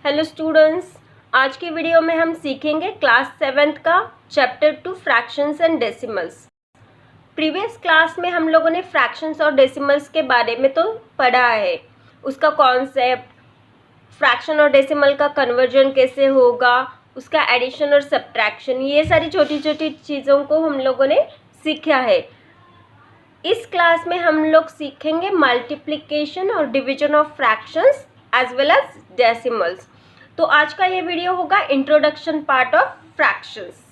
Hello students, आज की video में हम सीखेंगे क्लास 7th का chapter 2 fractions and decimals. Previous class में हम लोगों ने फ्रैक्शंस और डेसिमल्स के बारे में तो पढ़ा है, उसका कॉन्सेप्ट, फ्रैक्शन और डेसिमल का कन्वर्जन कैसे होगा, उसका एडिशन और सब्ट्रैक्शन, ये सारी छोटी छोटी चीज़ों को हम लोगों ने सीखा है। इस क्लास में हम लोग सीखेंगे मल्टीप्लिकेशन और division of fractions as well as decimals. तो आज का ये वीडियो होगा इंट्रोडक्शन पार्ट ऑफ फ्रैक्शंस।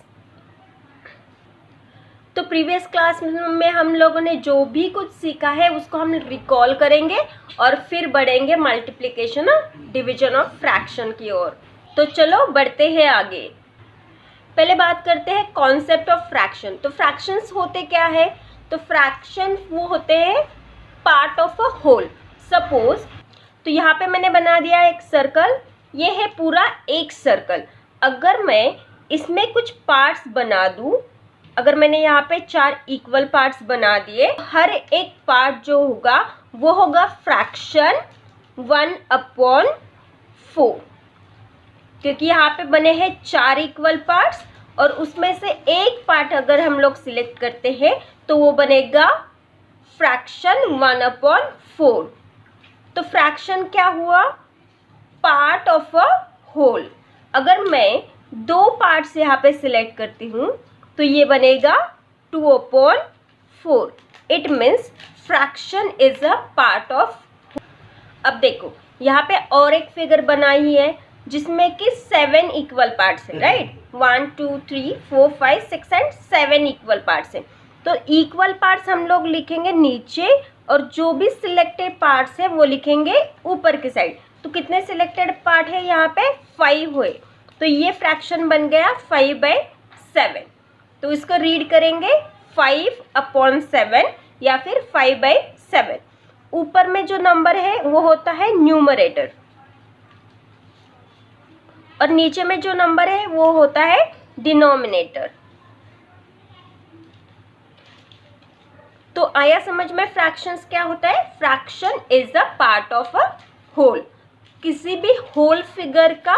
तो प्रीवियस क्लास में हम लोगों ने जो भी कुछ सीखा है उसको हम रिकॉल करेंगे और फिर बढ़ेंगे मल्टीप्लिकेशन और डिवीजन ऑफ फ्रैक्शन की ओर। तो चलो बढ़ते हैं आगे। पहले बात करते हैं कॉन्सेप्ट ऑफ फ्रैक्शन। तो फ्रैक्शंस होते क्या है? तो फ्रैक्शन वो होते हैं part of a whole. Suppose, तो यहाँ पे मैंने बना दिया एक सर्कल, ये है पूरा एक सर्कल। अगर मैं इसमें कुछ पार्ट्स बना दूँ, अगर मैंने यहाँ पे 4 इक्वल पार्ट्स बना दिए, हर एक पार्ट जो होगा वो होगा फ्रैक्शन 1/4, क्योंकि यहाँ पे बने हैं 4 इक्वल पार्ट्स और उसमें से एक पार्ट अगर हम लोग सिलेक्ट करते हैं तो वो बनेगा फ्रैक्शन 1/4। तो फ्रैक्शन क्या हुआ? Part of a whole. अगर मैं 2 पार्ट्स यहाँ पे सिलेक्ट करती हूँ तो ये बनेगा 2/4। It means fraction is a part of. अब देखो यहाँ पे और एक फिगर बनाई है जिसमें कि 7 इक्वल पार्ट्स है, राइट? 1 2 3 4 5 6 एंड 7 इक्वल पार्ट्स है। तो इक्वल पार्ट्स हम लोग लिखेंगे नीचे और जो भी सिलेक्टेड पार्ट्स है वो लिखेंगे ऊपर की साइड। तो कितने सिलेक्टेड पार्ट है यहाँ पे? 5 हुए। तो ये फ्रैक्शन बन गया 5/7। तो इसको रीड करेंगे 5/7 या फिर 5/7। ऊपर में जो नंबर है वो होता है न्यूमरेटर और नीचे में जो नंबर है वो होता है डिनोमिनेटर। तो आया समझ में फ्रैक्शंस क्या होता है? Fraction is a part of a whole. किसी भी होल फिगर का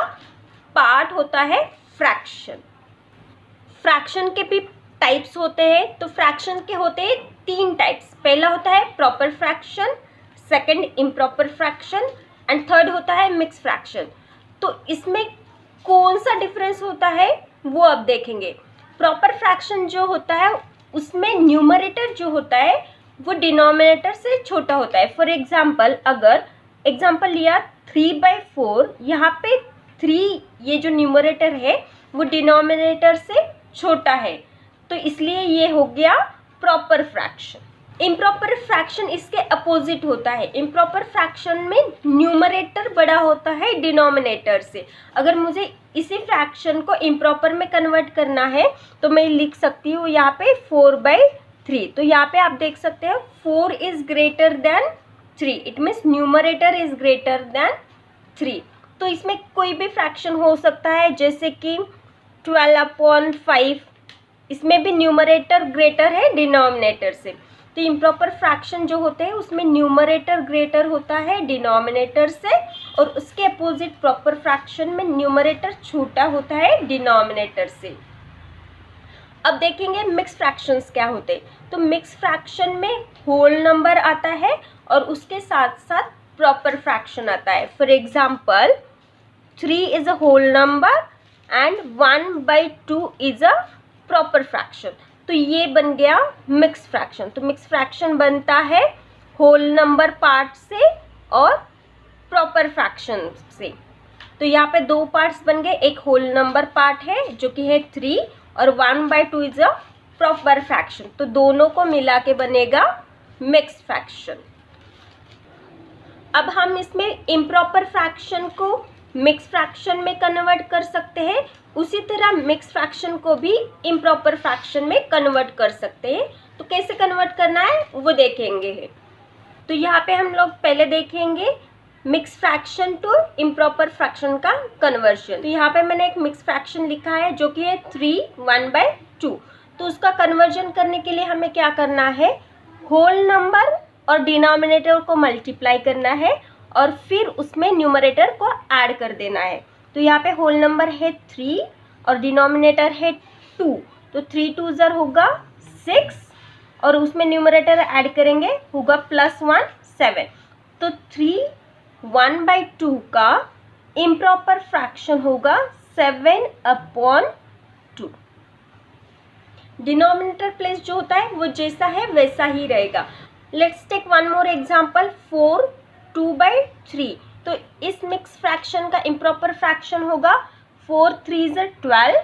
पार्ट होता है फ्रैक्शन। फ्रैक्शन के भी टाइप्स होते हैं। तो फ्रैक्शन के होते हैं 3 टाइप्स। पहला होता है proper fraction, second improper fraction and third होता है मिक्स फ्रैक्शन। तो इसमें कौन सा डिफरेंस होता है वो अब देखेंगे। प्रॉपर फ्रैक्शन जो होता है उसमें न्यूमरेटर जो होता है वो डिनोमिनेटर से छोटा होता है। फॉर एग्जाम्पल, अगर एग्जाम्पल लिया 3/4, यहाँ पे 3 ये जो न्यूमरेटर है वो डिनोमिनेटर से छोटा है, तो इसलिए ये हो गया प्रॉपर फ्रैक्शन। इम्प्रॉपर फ्रैक्शन इसके अपोजिट होता है। इम्प्रॉपर फ्रैक्शन में न्यूमरेटर बड़ा होता है डिनोमिनेटर से। अगर मुझे इसी फ्रैक्शन को इम्प्रॉपर में कन्वर्ट करना है तो मैं लिख सकती हूँ यहाँ पे 4/3। तो यहाँ पे आप देख सकते हो 4 is greater than 3। It means numerator is greater than 3। तो इसमें कोई भी फ्रैक्शन हो सकता है, जैसे कि 12/5, इसमें भी न्यूमरेटर ग्रेटर है डिनोमिनेटर से। तो इम्प्रॉपर फ्रैक्शन जो होते हैं उसमें न्यूमरेटर ग्रेटर होता है डिनोमिनेटर से और उसके अपोजिट प्रॉपर फ्रैक्शन में न्यूमरेटर छोटा होता है डिनोमिनेटर से। अब देखेंगे मिक्स फ्रैक्शंस क्या होते हैं। तो मिक्स फ्रैक्शन में होल नंबर आता है और उसके साथ साथ प्रॉपर फ्रैक्शन आता है। For example 3 is a whole number and 1/2 is a proper fraction. तो ये बन गया मिक्स फ्रैक्शन। तो मिक्स फ्रैक्शन बनता है होल नंबर पार्ट से और प्रॉपर फ्रैक्शन से। तो यहाँ पे 2 पार्ट्स बन गए, एक होल नंबर पार्ट है जो कि है 3 और 1/2 इज अ प्रॉपर फ्रैक्शन। तो दोनों को मिला के बनेगा मिक्स फ्रैक्शन। अब हम इसमें इम्प्रॉपर फ्रैक्शन को मिक्स फ्रैक्शन में कन्वर्ट कर सकते हैं, उसी तरह मिक्स फ्रैक्शन को भी इम्प्रॉपर फ्रैक्शन में कन्वर्ट कर सकते हैं। तो कैसे कन्वर्ट करना है वो देखेंगे। तो यहाँ पे हम लोग पहले देखेंगे mix fraction to improper fraction का कन्वर्शन। तो यहाँ पे मैंने एक मिक्स फ्रैक्शन लिखा है जो कि है 3 1/2। तो उसका कन्वर्जन करने के लिए हमें क्या करना है? होल नंबर और डिनोमिनेटर को मल्टीप्लाई करना है और फिर उसमें न्यूमरेटर को ऐड कर देना है। तो यहाँ पे होल नंबर है 3 और डिनोमिनेटर है 2, तो 3 2 ज़र होगा 6 और उसमें न्यूमरेटर ऐड करेंगे होगा +1 7। तो 3 1/2 का इम्प्रॉपर फ्रैक्शन होगा 7/2। डिनोमिनेटर प्लेस जो होता है वो जैसा है वैसा ही रहेगा। Let's take one more example 4 2/3। तो इस मिक्स फ्रैक्शन का इम्प्रॉपर फ्रैक्शन होगा 4 3 12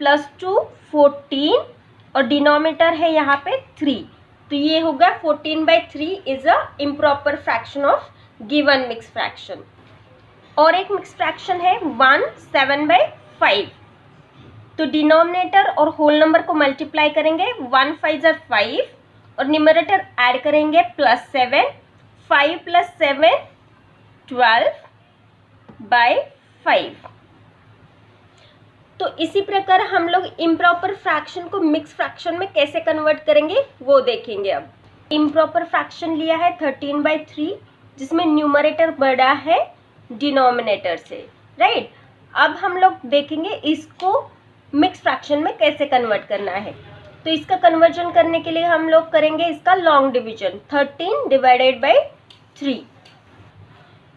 +2 14 और डिनोमिनेटर है यहाँ पे 3, तो ये होगा 14/3 is a improper fraction of given mix fraction. और एक मिक्स फ्रैक्शन है 1 7/5। तो डिनोमिनेटर और होल नंबर को मल्टीप्लाई करेंगे 1 5 5 और न्यूमरेटर ऐड करेंगे +7, 5 + 7 12/5। तो इसी प्रकार हम लोग इम्प्रॉपर फ्रैक्शन को मिक्स फ्रैक्शन में कैसे कन्वर्ट करेंगे वो देखेंगे। अब इम्प्रॉपर फ्रैक्शन लिया है 13/3 जिसमें न्यूमरेटर बड़ा है डिनोमिनेटर से, राइट। अब हम लोग देखेंगे इसको मिक्स फ्रैक्शन में कैसे कन्वर्ट करना है। तो इसका कन्वर्जन करने के लिए हम लोग करेंगे इसका लॉन्ग डिवीजन 13/3।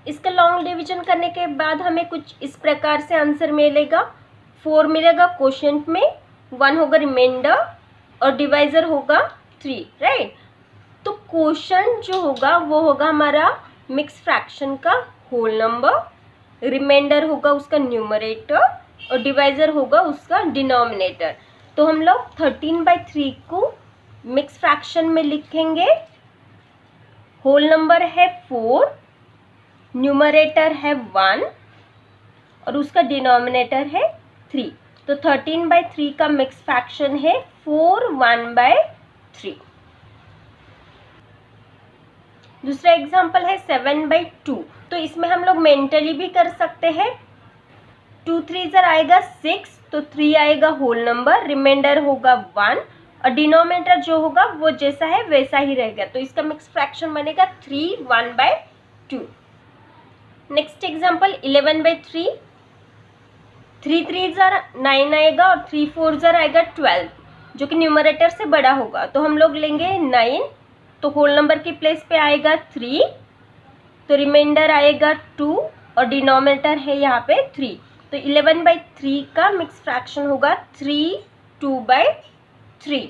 इसका लॉन्ग डिवीजन करने के बाद हमें कुछ इस प्रकार से आंसर मिलेगा। 4 मिलेगा क्वोशिएंट में, 1 होगा रिमाइंडर और डिवाइजर होगा 3, राइट। तो क्वोशिएंट जो होगा वो होगा हमारा मिक्स फ्रैक्शन का होल नंबर, रिमाइंडर होगा उसका न्यूमरेटर और डिवाइजर होगा उसका डिनोमिनेटर। तो हम लोग 13/3 को मिक्स फ्रैक्शन में लिखेंगे। होल नंबर है 4, न्यूमरेटर है 1 और उसका डिनोमिनेटर है 3। तो 13/3 का मिक्स फ्रैक्शन है 4 1/3। दूसरा एग्जांपल है 7/2। तो इसमें हम लोग मेंटली भी कर सकते हैं। 2 3 ज़र आएगा 6, तो 3 आएगा होल नंबर, रिमाइंडर होगा 1 और डिनोमिनेटर जो होगा वो जैसा है वैसा ही रहेगा। तो इसका मिक्स फ्रैक्शन बनेगा 3 1/2। Next example 11/3। 3 3 ज़र 9 आएगा और 3 4 ज़र आएगा 12 जो कि न्यूमरेटर से बड़ा होगा। तो हम लोग लेंगे 9, तो होल नंबर की प्लेस पे आएगा 3, तो रिमाइंडर आएगा 2 और डिनोमिनेटर है यहाँ पे 3। तो 11/3 का मिक्स फ्रैक्शन होगा 3 2/3।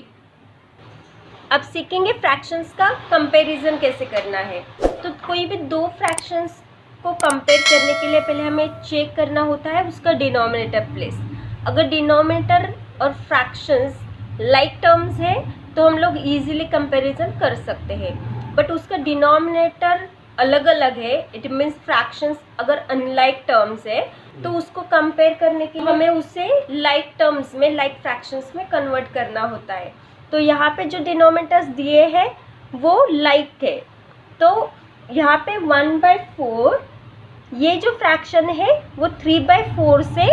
अब सीखेंगे फ्रैक्शंस का कंपैरिजन कैसे करना है। तो कोई भी दो फ्रैक्शंस को कंपेयर करने के लिए पहले हमें चेक करना होता है उसका डिनोमिनेटर प्लेस। अगर डिनोमिनेटर और फ्रैक्शंस लाइक टर्म्स है तो हम लोग इजीली कंपैरिजन कर सकते हैं, बट उसका डिनोमिनेटर अलग अलग है, इट मीन्स फ्रैक्शंस अगर अनलाइक टर्म्स है तो उसको कंपेयर करने के लिए हमें उसे लाइक टर्म्स में, लाइक फ्रैक्शंस में कन्वर्ट करना होता है। तो यहाँ पे जो डिनोमिनेटर्स दिए हैं वो लाइक है, तो यहाँ पे 1/4 ये जो फ्रैक्शन है वो 3/4 से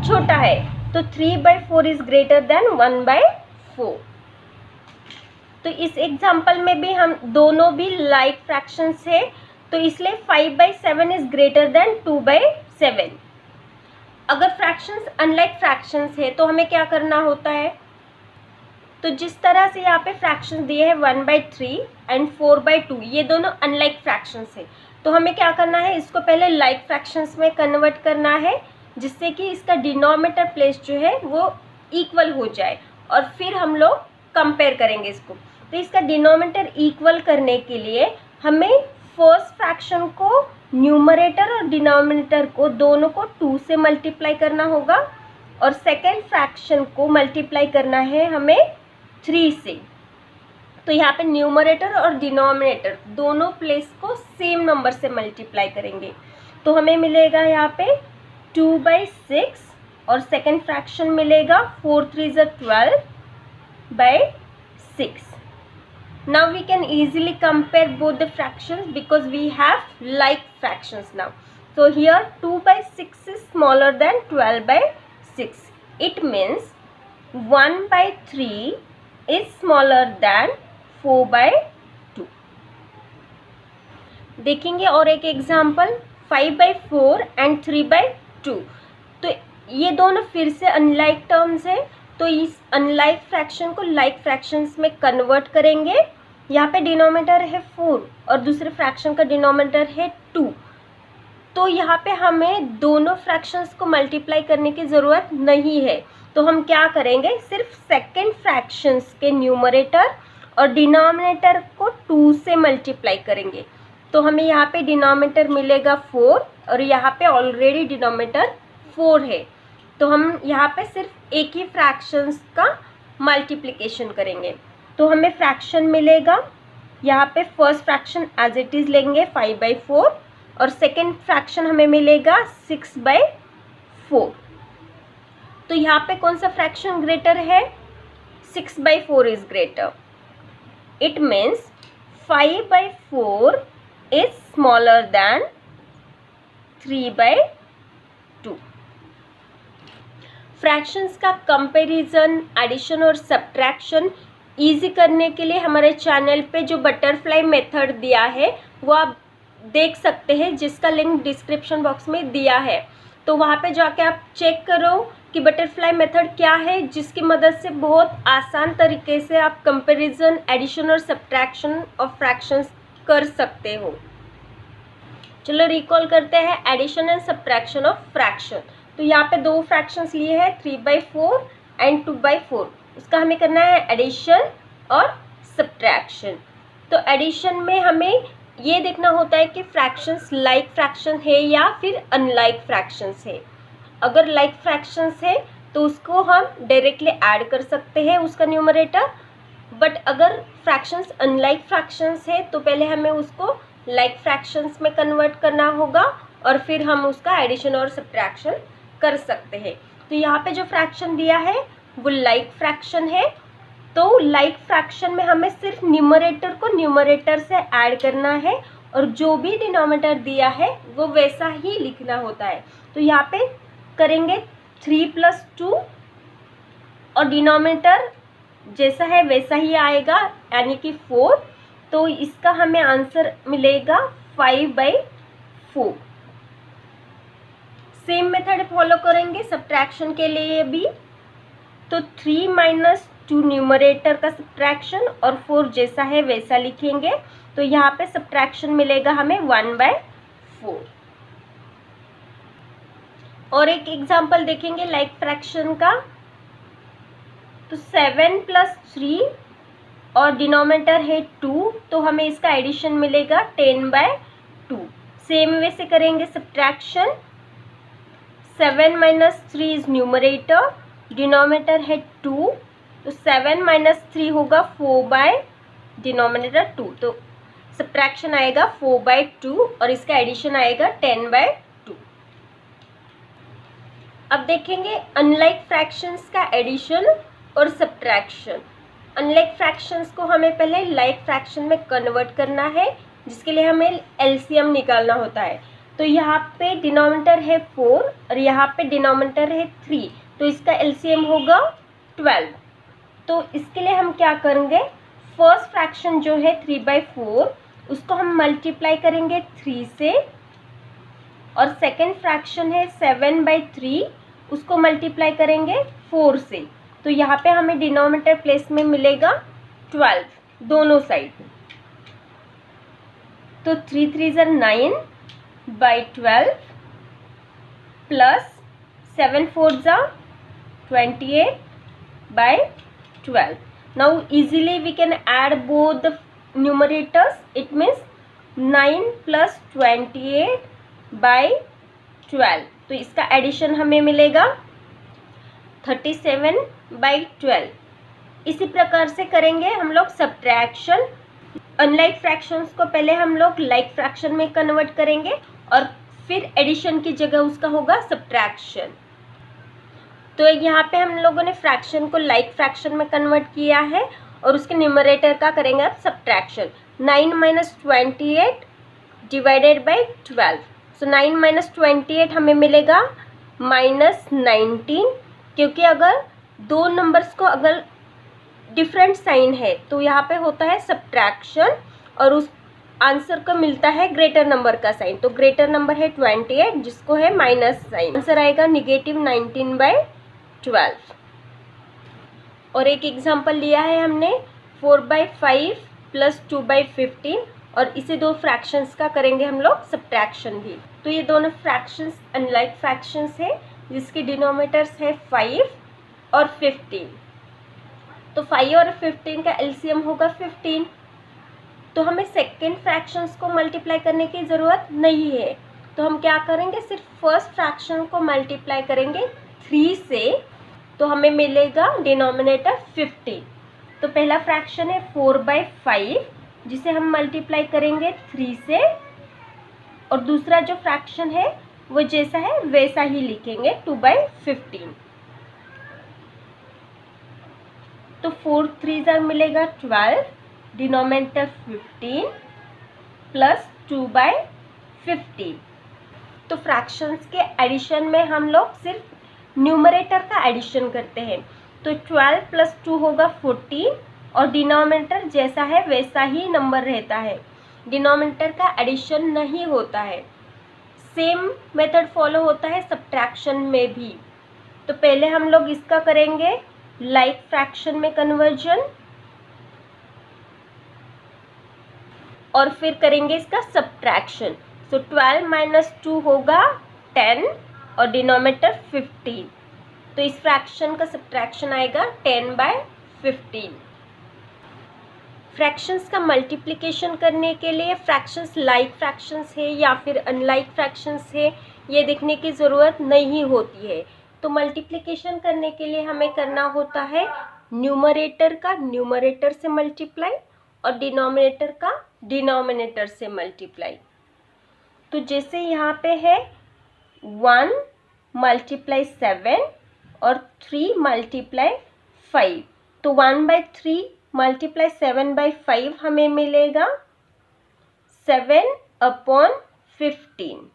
छोटा है, तो 3/4 इज ग्रेटर देन 1/4। तो इस एग्जाम्पल में भी हम दोनों भी लाइक फ्रैक्शंस है, तो इसलिए 5/7 इज ग्रेटर देन 2/7। अगर फ्रैक्शंस अनलाइक फ्रैक्शंस है तो हमें क्या करना होता है। तो जिस तरह से यहाँ पे फ्रैक्शंस दिए हैं 1/3 एंड 4/2, ये दोनों अनलाइक फ्रैक्शंस है, तो हमें क्या करना है, इसको पहले लाइक फ्रैक्शंस में कन्वर्ट करना है जिससे कि इसका डिनोमिनेटर प्लेस जो है वो इक्वल हो जाए और फिर हम लोग कंपेयर करेंगे इसको। तो इसका डिनोमिनेटर इक्वल करने के लिए हमें फर्स्ट फ्रैक्शन को न्यूमरेटर और डिनोमिनेटर को दोनों को 2 से मल्टीप्लाई करना होगा और सेकेंड फ्रैक्शन को मल्टीप्लाई करना है हमें 3 से। तो यहाँ पे न्यूमरेटर और डिनोमिनेटर दोनों प्लेस को सेम नंबर से मल्टीप्लाई करेंगे, तो हमें मिलेगा यहाँ पे 2/6 और सेकेंड फ्रैक्शन मिलेगा 4 3 12/6। Now we can easily compare both the fractions because we have like fractions now. So here 2/6 is smaller than 12/6. It means 1/3 is smaller than 4/2. देखेंगे और एक एग्जाम्पल 5/4 एंड 3/2। तो ये दोनों फिर से अनलाइक टर्म्स है, तो इस अनलाइक फ्रैक्शन को लाइक फ्रैक्शंस में कन्वर्ट करेंगे। यहाँ पे डिनोमिनेटर है 4 और दूसरे फ्रैक्शन का डिनोमिनेटर है 2, तो यहाँ पे हमें दोनों फ्रैक्शंस को मल्टीप्लाई करने की ज़रूरत नहीं है। तो हम क्या करेंगे, सिर्फ सेकेंड फ्रैक्शंस के न्यूमरेटर और डिनोमिनेटर को 2 से मल्टीप्लाई करेंगे। तो हमें यहाँ पे डिनोमिनेटर मिलेगा 4 और यहाँ पे ऑलरेडी डिनोमिनेटर 4 है, तो हम यहाँ पे सिर्फ एक ही फ्रैक्शंस का मल्टीप्लिकेशन करेंगे। तो हमें फ्रैक्शन मिलेगा, यहाँ पे first fraction as it is लेंगे 5/4 और सेकेंड फ्रैक्शन हमें मिलेगा 6/4। तो यहाँ पे कौन सा फ्रैक्शन ग्रेटर है, 6/4 is greater. It means 5/4 is smaller than 3/2। Fractions का कंपैरिजन, एडिशन और सब्ट्रैक्शन इजी करने के लिए हमारे चैनल पे जो बटरफ्लाई मेथड दिया है वो आप देख सकते हैं, जिसका लिंक डिस्क्रिप्शन बॉक्स में दिया है। तो वहाँ पे जाके आप चेक करो कि बटरफ्लाई मेथड क्या है, जिसकी मदद से बहुत आसान तरीके से आप कंपैरिजन, एडिशन और सब्ट्रैक्शन ऑफ फ्रैक्शंस कर सकते हो। चलो रिकॉल करते हैं addition and subtraction of fraction. तो यहाँ पे दो फ्रैक्शंस लिए हैं 3/4 एंड 2/4, उसका हमें करना है एडिशन और सब्ट्रैक्शन। तो एडिशन में हमें ये देखना होता है कि फ्रैक्शंस लाइक फ्रैक्शन है या फिर अनलाइक फ्रैक्शंस है। अगर लाइक फ्रैक्शंस है तो उसको हम डायरेक्टली ऐड कर सकते हैं उसका न्यूमरेटर, बट अगर फ्रैक्शंस अनलाइक फ्रैक्शंस है तो पहले हमें उसको लाइक फ्रैक्शंस में कन्वर्ट करना होगा और फिर हम उसका एडिशन और सब्ट्रैक्शन कर सकते हैं। तो यहाँ पे जो फ्रैक्शन दिया है वो लाइक फ्रैक्शन है, तो लाइक फ्रैक्शन में हमें सिर्फ न्यूमरेटर को न्यूमरेटर से ऐड करना है और जो भी डिनोमिनेटर दिया है वो वैसा ही लिखना होता है। तो यहाँ पे करेंगे 3 + 2 और डिनोमिनेटर जैसा है वैसा ही आएगा, यानी कि 4। तो इसका हमें आंसर मिलेगा 5/4। सेम मेथड फॉलो करेंगे सब्ट्रैक्शन के लिए भी। तो 3 - 2 न्यूमरेटर का सब्ट्रैक्शन और 4 जैसा है वैसा लिखेंगे। तो यहाँ पे सब्ट्रैक्शन मिलेगा हमें 1/4। और एक एग्जांपल देखेंगे लाइक फ्रैक्शन का। तो 7 + 3 और डिनोमिनेटर है 2, तो हमें इसका एडिशन मिलेगा 10/2। सेम वे से करेंगे सब्ट्रैक्शन। 7 - 3 इज न्यूमरेटर, डिनोमिनेटर है 2, तो 7 - 3 होगा 4 डिनोमिनेटर 2, तो सब्ट्रैक्शन आएगा 4/2 और इसका एडिशन आएगा 10/2। अब देखेंगे अनलाइक फ्रैक्शंस का एडिशन और सब्ट्रैक्शन। अनलाइक फ्रैक्शंस को हमें पहले लाइक फ्रैक्शन में कन्वर्ट करना है, जिसके लिए हमें एलसीएम निकालना होता है। तो यहाँ पे डिनोमिनेटर है 4 और यहाँ पे डिनोमिनेटर है 3, तो इसका एलसीएम होगा 12। तो इसके लिए हम क्या करेंगे, फर्स्ट फ्रैक्शन जो है 3/4 उसको हम मल्टीप्लाई करेंगे 3 से, और सेकेंड फ्रैक्शन है 7/3 उसको मल्टीप्लाई करेंगे 4 से। तो यहाँ पे हमें डिनोमिनेटर प्लेस में मिलेगा 12 दोनों साइड। तो 3 3 = 9/12 plus 7 4 = 28/12. Now easily we can add both the numerators. It means 9 + 28/12. तो इसका एडिशन हमें मिलेगा 37/12। इसी प्रकार से करेंगे हम लोग सब्ट्रैक्शन। अनलाइक फ्रैक्शंस को पहले हम लोग लाइक फ्रैक्शन में कन्वर्ट करेंगे और फिर एडिशन की जगह उसका होगा सब्ट्रैक्शन। तो यहाँ पे हम लोगों ने फ्रैक्शन को लाइक फ्रैक्शन में कन्वर्ट किया है और उसके न्यूमरेटर का करेंगे अब सब्ट्रैक्शन। 9 - 28 /12। सो 9 - 28 हमें मिलेगा -19, क्योंकि अगर दो नंबर्स को अगर डिफरेंट साइन है तो यहाँ पे होता है सब्ट्रैक्शन और आंसर को मिलता है ग्रेटर नंबर का साइन। तो ग्रेटर नंबर है 28 जिसको है माइनस साइन, आंसर आएगा -19/12। और एक एग्जांपल लिया है हमने 4/5 + 2/15 और इसे दो फ्रैक्शंस का करेंगे हम लोग सब्ट्रैक्शन भी। तो ये दोनों फ्रैक्शंस अनलाइक फ्रैक्शंस है जिसके डिनोमिनेटर्स है 5 और 15। तो 5 और 15 का एलसीएम होगा 15। तो हमें सेकेंड फ्रैक्शंस को मल्टीप्लाई करने की ज़रूरत नहीं है। तो हम क्या करेंगे, सिर्फ फर्स्ट फ्रैक्शन को मल्टीप्लाई करेंगे 3 से, तो हमें मिलेगा डिनोमिनेटर 15। तो पहला फ्रैक्शन है 4/5 जिसे हम मल्टीप्लाई करेंगे 3 से, और दूसरा जो फ्रैक्शन है वो जैसा है वैसा ही लिखेंगे 2/15। तो 4 3 मिलेगा 12, डिनोमिनेटर 15 प्लस 2/15। तो फ्रैक्शंस के एडिशन में हम लोग सिर्फ न्यूमरेटर का एडिशन करते हैं। तो 12 + 2 होगा 14 और डिनोमिनेटर जैसा है वैसा ही नंबर रहता है, डिनोमिनेटर का एडिशन नहीं होता है। सेम मेथड फॉलो होता है सब्ट्रैक्शन में भी। तो पहले हम लोग इसका करेंगे लाइक फ्रैक्शन में कन्वर्जन और फिर करेंगे इसका सब्ट्रैक्शन। सो 12 - 2 होगा 10 और डिनोमिनेटर 15। तो इस फ्रैक्शन का सब्ट्रैक्शन आएगा 10/15। फ्रैक्शंस का मल्टीप्लिकेशन करने के लिए फ्रैक्शंस लाइक फ्रैक्शंस है या फिर अनलाइक फ्रैक्शंस है ये देखने की ज़रूरत नहीं होती है। तो मल्टीप्लिकेशन करने के लिए हमें करना होता है न्यूमरेटर का न्यूमरेटर से मल्टीप्लाई और डिनोमिनेटर का डिनोमिनेटर से मल्टीप्लाई। तो जैसे यहाँ पे है 1 × 7 और 3 × 5, तो 1/3 × 7/5 हमें मिलेगा 7/15।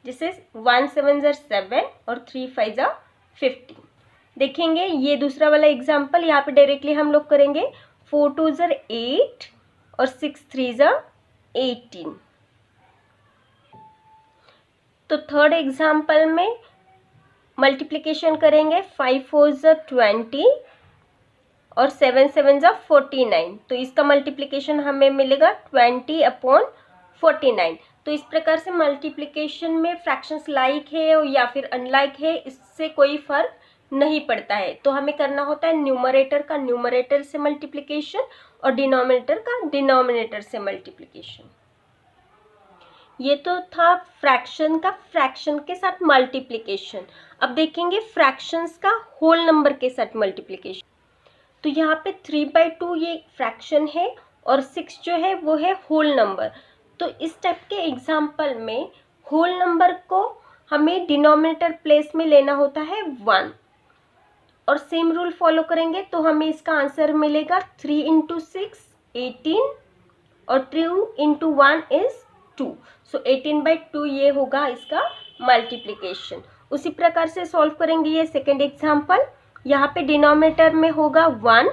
जिसे 1 7 = 7 और 3 5 = 15। देखेंगे ये दूसरा वाला एग्जाम्पल, यहाँ पे डायरेक्टली हम लोग करेंगे 4 2 = 8 और 6 3 = 18। तो थर्ड एग्जाम्पल में मल्टीप्लिकेशन करेंगे 5 4 = 20 और 7 7 = 49। तो इसका मल्टीप्लिकेशन हमें मिलेगा 20/49। तो इस प्रकार से मल्टीप्लिकेशन में फ्रैक्शंस लाइक है या फिर अनलाइक है इससे कोई फर्क नहीं पड़ता है। तो हमें करना होता है न्यूमरेटर का न्यूमरेटर से मल्टीप्लिकेशन और डिनोमिनेटर का डिनोमिनेटर से मल्टीप्लिकेशन। ये तो था फ्रैक्शन का फ्रैक्शन के साथ मल्टीप्लिकेशन। अब देखेंगे फ्रैक्शंस का होल नंबर के साथ मल्टीप्लिकेशन। तो यहाँ पे 3/2 ये फ्रैक्शन है और 6 जो है वो है होल नंबर। तो इस टाइप के एग्जाम्पल में होल नंबर को हमें डिनोमिनेटर प्लेस में लेना होता है 1 और सेम रूल फॉलो करेंगे तो हमें इसका आंसर मिलेगा 3 × 6 18 और 2 × 1 = 2। सो 18/2 ये होगा इसका मल्टीप्लिकेशन। उसी प्रकार से सॉल्व करेंगे ये सेकेंड एग्जाम्पल। यहाँ पे डिनोमिनेटर में होगा 1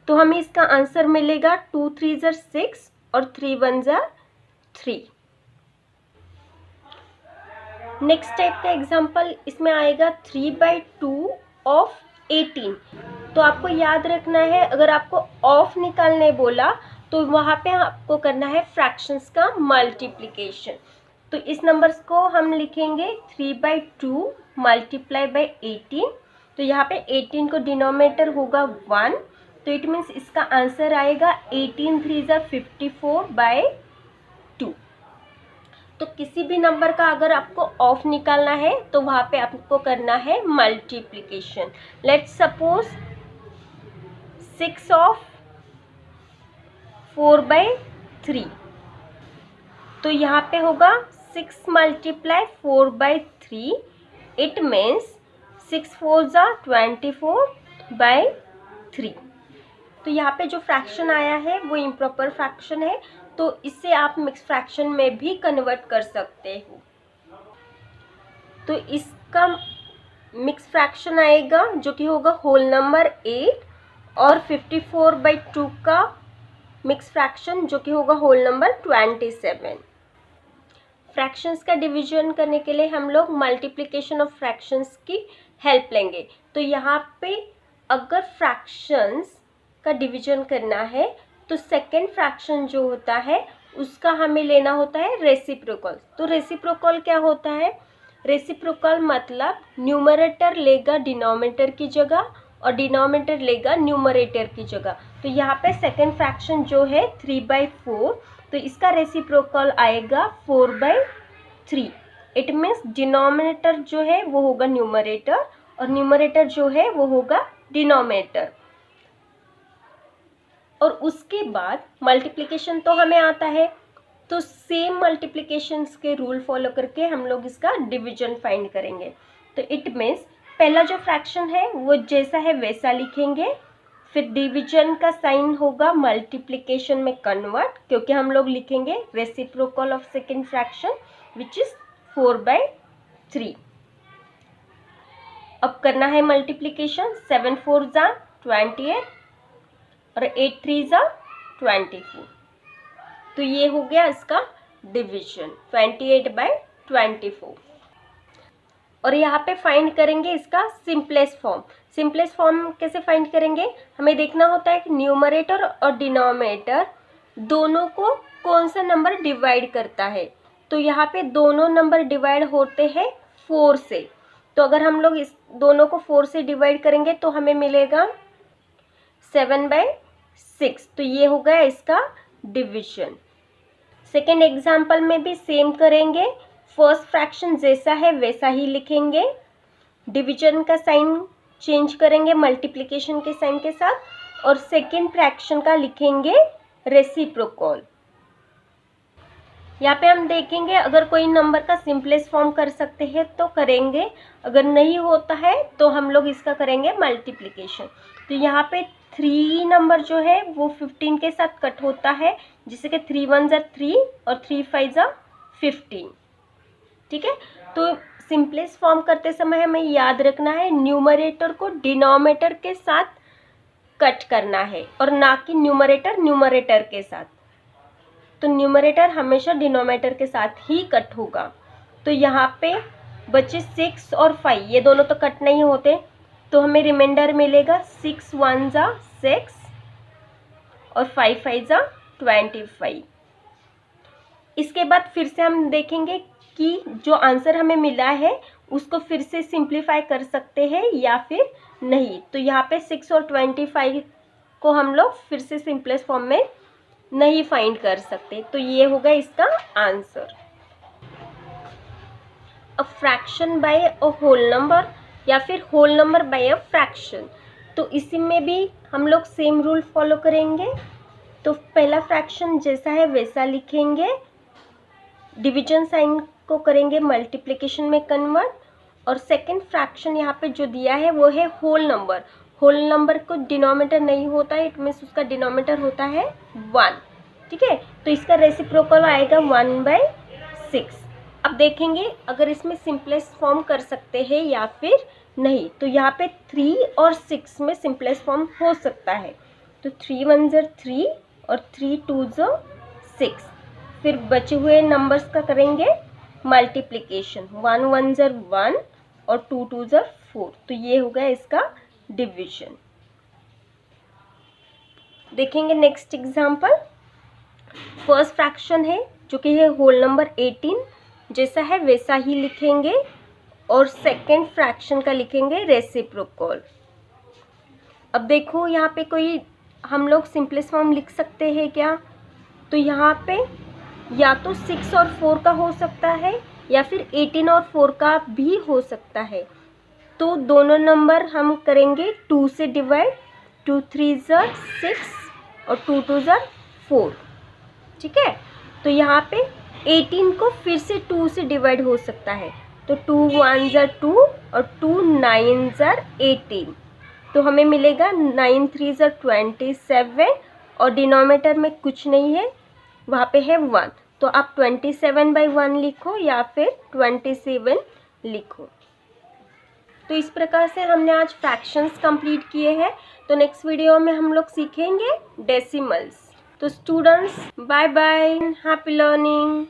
तो हमें इसका आंसर मिलेगा 2 3 = 6 और 3 1 = 3। नेक्स्ट टाइप का एग्जाम्पल इसमें आएगा 3/2 ऑफ 18। तो आपको याद रखना है अगर आपको ऑफ निकालने बोला तो वहाँ पे आपको करना है फ्रैक्शंस का मल्टीप्लिकेशन। तो इस नंबर्स को हम लिखेंगे 3/2 × 18। तो यहाँ पे 18 को डिनोमिनेटर होगा 1 तो इट मीन्स इसका आंसर आएगा 18 3 = 54/2। तो किसी भी नंबर का अगर आपको ऑफ निकालना है तो वहाँ पे आपको करना है मल्टीप्लिकेशन। Let's suppose 6 of 4/3। तो यहाँ पे होगा 6 × 4/3 इट मीन्स 6 4 = 24/3। तो यहाँ पे जो फ्रैक्शन आया है वो इम्प्रॉपर फ्रैक्शन है तो इससे आप मिक्स फ्रैक्शन में भी कन्वर्ट कर सकते हो। तो इसका मिक्स फ्रैक्शन आएगा जो कि होगा होल नंबर 8 और 54/2 का मिक्स फ्रैक्शन जो कि होगा होल नंबर 27। फ्रैक्शंस का डिवीजन करने के लिए हम लोग मल्टीप्लिकेशन ऑफ फ्रैक्शंस की हेल्प लेंगे। तो यहाँ पे अगर फ्रैक्शंस का डिवीजन करना है तो सेकेंड फ्रैक्शन जो होता है उसका हमें लेना होता है रेसिप्रोकल। तो रेसिप्रोकल क्या होता है? रेसिप्रोकल मतलब न्यूमरेटर लेगा डिनोमिनेटर की जगह और डिनोमिनेटर लेगा न्यूमरेटर की जगह। तो यहाँ पे सेकेंड फ्रैक्शन जो है 3/4, तो इसका रेसिप्रोकल आएगा 4/3। इट मीन्स डिनोमिनेटर जो है वो होगा न्यूमरेटर और न्यूमरेटर जो है वो होगा डिनोमिनेटर। और उसके बाद मल्टीप्लिकेशन तो हमें आता है, तो सेम मल्टीप्लिकेशंस के रूल फॉलो करके हम लोग इसका डिवीजन फाइंड करेंगे। तो इट मीन्स पहला जो फ्रैक्शन है वो जैसा है वैसा लिखेंगे, फिर डिवीजन का साइन होगा मल्टीप्लिकेशन में कन्वर्ट, क्योंकि हम लोग लिखेंगे reciprocal of second fraction which is 4/3। अब करना है मल्टीप्लिकेशन, 7 4 जा 28 और 8 3 जा 24। तो ये हो गया इसका डिवीजन 28/24। और यहाँ पे फाइंड करेंगे इसका सिंपलेस्ट फॉर्म। सिंपलेस्ट फॉर्म कैसे फाइंड करेंगे? हमें देखना होता है कि न्यूमरेटर और डिनोमिनेटर दोनों को कौन सा नंबर डिवाइड करता है। तो यहाँ पे दोनों नंबर डिवाइड होते हैं 4 से। तो अगर हम लोग इस दोनों को 4 से डिवाइड करेंगे तो हमें मिलेगा 7/6। तो ये हो गया इसका डिवीजन। सेकेंड एग्जाम्पल में भी सेम करेंगे, फर्स्ट फ्रैक्शन जैसा है वैसा ही लिखेंगे, डिवीजन का साइन चेंज करेंगे मल्टीप्लिकेशन के साइन के साथ, और सेकेंड फ्रैक्शन का लिखेंगे रेसिप्रोकल। यहाँ पे हम देखेंगे अगर कोई नंबर का सिंपलेस्ट फॉर्म कर सकते हैं तो करेंगे, अगर नहीं होता है तो हम लोग इसका करेंगे मल्टीप्लिकेशन। तो यहाँ पे 3 नंबर जो है वो 15 के साथ कट होता है, जिससे कि 3 1 जा 3 और 3 5 जा 15। ठीक है, तो सिंपलेस्ट फॉर्म करते समय हमें याद रखना है न्यूमरेटर को डिनोमिनेटर के साथ कट करना है और ना कि न्यूमरेटर न्यूमरेटर के साथ। तो न्यूमरेटर हमेशा डिनोमिनेटर के साथ ही कट होगा। तो यहाँ पे बचे 6 और 5, ये दोनों तो कट नहीं होते, तो हमें रिमाइंडर मिलेगा 6 1 जा 6 और 5 5 जा 25। इसके बाद फिर से हम देखेंगे कि जो आंसर हमें मिला है उसको फिर से सिंप्लीफाई कर सकते हैं या फिर नहीं। तो यहाँ पे 6 और 25 को हम लोग फिर से सिंपलेस्ट फॉर्म में नहीं फाइंड कर सकते। तो ये होगा इसका answer. A fraction by a whole number या फिर whole number by a fraction, तो इसी में भी हम लोग सेम रूल फॉलो करेंगे। तो पहला फ्रैक्शन जैसा है वैसा लिखेंगे, डिवीजन साइन को करेंगे मल्टीप्लिकेशन में कन्वर्ट, और सेकंड फ्रैक्शन यहाँ पे जो दिया है वो है होल नंबर। होल नंबर को डिनोमिनेटर नहीं होता है, इट मीन्स उसका डिनोमिनेटर होता है 1। ठीक है, तो इसका रेसिप्रोकल आएगा 1/6। अब देखेंगे अगर इसमें सिंपलेस्ट फॉर्म कर सकते हैं या फिर नहीं। तो यहाँ पे 3 और 6 में सिंपलेस्ट फॉर्म हो सकता है। तो 3 1 जा 3 और 3 2 जा 6। फिर बचे हुए नंबर्स का करेंगे मल्टीप्लिकेशन, 1 1 जा 1 और 2 2 जा 4। तो ये हो गया इसका डिवीजन। देखेंगे नेक्स्ट एग्जांपल। फर्स्ट फ्रैक्शन है जो कि है होल नंबर 18, जैसा है वैसा ही लिखेंगे, और सेकेंड फ्रैक्शन का लिखेंगे रेसिप्रोकल। अब देखो यहाँ पे कोई हम लोग सिंपलेस्ट फॉर्म लिख सकते हैं क्या? तो यहाँ पे या तो 6 और 4 का हो सकता है या फिर 18 और 4 का भी हो सकता है। तो दोनों नंबर हम करेंगे 2 से डिवाइड, 2 3 जा 6 और 2 2 जा 4। ठीक है, तो यहाँ पे 18 को फिर से 2 से डिवाइड हो सकता है। तो 2 1 जा 2 और 2 9 जा 18। तो हमें मिलेगा 9 3 जा 27, और डिनोमिनेटर में कुछ नहीं है, वहाँ पे है 1। तो आप 27/1 लिखो या फिर 27 लिखो। तो इस प्रकार से हमने आज फ्रैक्शंस कंप्लीट किए हैं। तो नेक्स्ट वीडियो में हम लोग सीखेंगे डेसिमल्स। तो students bye bye, happy learning.